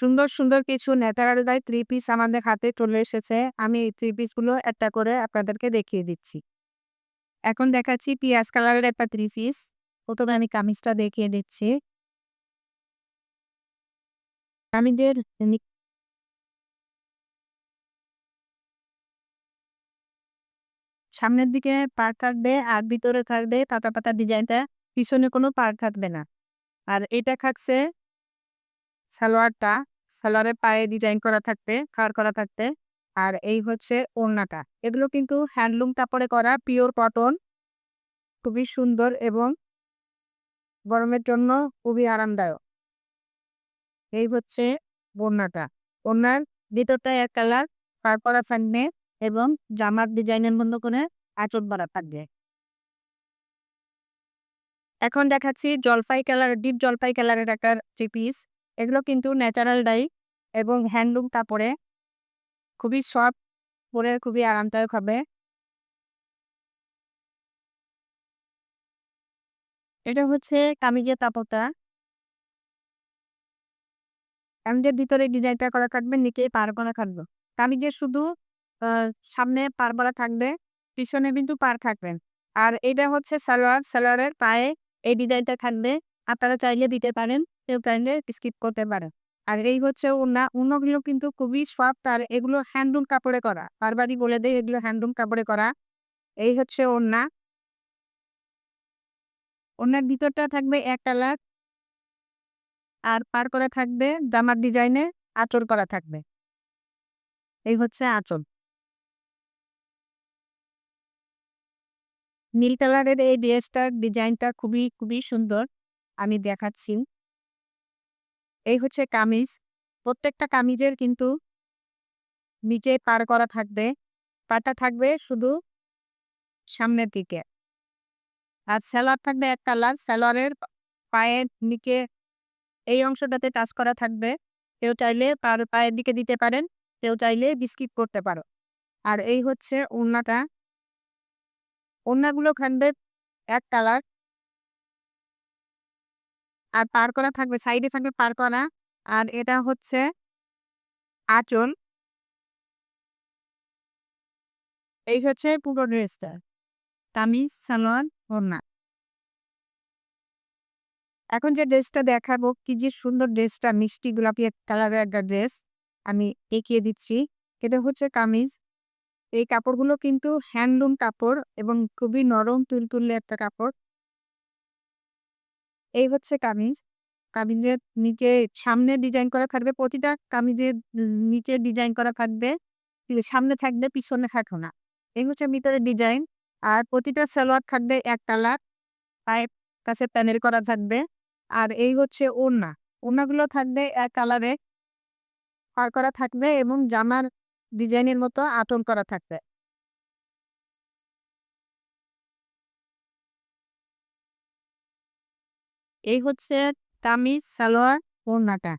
সুন্দর, সুন্দর কিছু ন্যাচারাল ডাই 3 পিস আমাদের হাতে চলে এসেছে। আমি এই 3 পিসগুলো একটা করে আপনাদেরকে দেখিয়ে দিচ্ছি। এখন দেখাচ্ছি পিঁয়াজ কালারের একটা 3 পিস। ১ম এ আমি কামিজটা দেখিয়ে দিচ্ছি। কামিজের নি সামনের দিকে পাড় থাকবে আর ভিতরে থাকবে পাতা, পাতা ডিজাইনটা। পিছনে কোনো পাড় থাকবে না। আর এটা থাকছে সালোয়ারটা। সালোয়ারের পায়ে ডিজাইন করা থাকবে, খাড় করা থাকবে। আর এই হচ্ছে ওড়নাটা। এগুলো কিন্তু হ্যান্ডলুম কাপড়ে করা পিওর কটন। খুবই সুন্দর এবং গরমের জন্য খুবই আরামদায়ক। এই হচ্ছে ওড়নাটা। ওড়নার ভিতরটায় এক কালার পাড় করা থাকবে এবং জামার ডিজাইনের মতো করে আঁচল করা থাকবে। এখন দেখাচ্ছি জলপাই কালার, ডিপ জলপাই কালারের একটা 3 পিস। এগুলো কিন্তু ন্যাচারাল ডাই এবং হ্যান্ডলুম কাপড়ে খুবই সফট, পরে খুবই আরামদায়ক হবে। এটা হচ্ছে কামিজের কাপড়টা। কামিজের ভিতরে ডিজাইনটা করা থাকবে, নিচে পাড় করা থাকবে। কামিজের শুধু আ সামনে পাড় করা থাকবে, পিছনে কিন্তু পাড় থাকবে না। আর এটা হচ্ছে সালোয়ার, সালোয়ারের পায়ে এই ডিজাইনটা থাকবে। আপনারা চাইলে দিতে পারেন, কেউ চাইলে স্কিপ করতে পারেন। আর এই হচ্ছে ওড়না। ওড়নাগুলো কিন্তু খুবই সফট আর এগুলো হ্যান্ডলুম কাপড়ে করা। বারবারই বলে দেই এগুলো হ্যান্ডলুম কাপড়ে করা। এই হচ্ছে ওড়না। ওড়নার ভিতরটা থাকবে এক কালার আর পাড় করা থাকবে জামার ডিজাইনে আঁচল করা থাকবে। এই হচ্ছে আঁচল। নীল কালারের এই ড্রেসটার ডিজাইনটা খুবই, খুবই সুন্দর। আমি দেখাচ্ছি। এই হচ্ছে কামিজ। প্রত্যেকটা কামিজের কিন্তু নিচে পাড় করা থাকবে। পাড়টা থাকবে শুধু সামনের দিকে। আর সালোয়ার থাকবে এক কালার। সালোয়ারের পায়ের নিচে এই অংশটাতে টাচ করা থাকবে। কেউ চাইলে পায়ের দিকে দিতে পারেন, কেউ চাইলে স্কিপ করতে পারো। আর এই হচ্ছে ওড়নাটা। ওড়নাগুলো থাকবে এক কালার। আর পার করা থাকবে, সাইডে থাকবে পার করা। আর এটা হচ্ছে আঁচল। এই হচ্ছে পুরো ড্রেসটা। কামিজ, সালোয়ার, ওড়না। এখন যে ড্রেসটা দেখাবো, কি যে সুন্দর ড্রেসটা, মিষ্টি গোলাপি কালারের একটা ড্রেস। আমি দেখিয়ে দিচ্ছি। এটা হচ্ছে কামিজ। এই কাপড়গুলো কিন্তু হ্যান্ডলুম কাপড় এবং খুবই নরম তুলতুলে একটা কাপড়। এই হচ্ছে কামিজ। কামিজের নিচে সামনে ডিজাইন করা থাকবে। প্রতিটা কামিজের নিচে ডিজাইন করা থাকবে। সামনে থাকবে, পিছনে থাকবে না। এই হচ্ছে ভিতরে ডিজাইন। আর প্রতিটা সালোয়ার থাকবে এক কালার। পায়ের কাছে প্যানেল করা থাকবে। আর এই হচ্ছে ওড়না। ওড়নাগুলো থাকবে এক কালারে পাড় করা থাকবে এবং জামার ডিজাইনের মতো আঁচল করা থাকবে। এই হচ্ছে কামিজ, সালোয়ার, ওড়নাটা।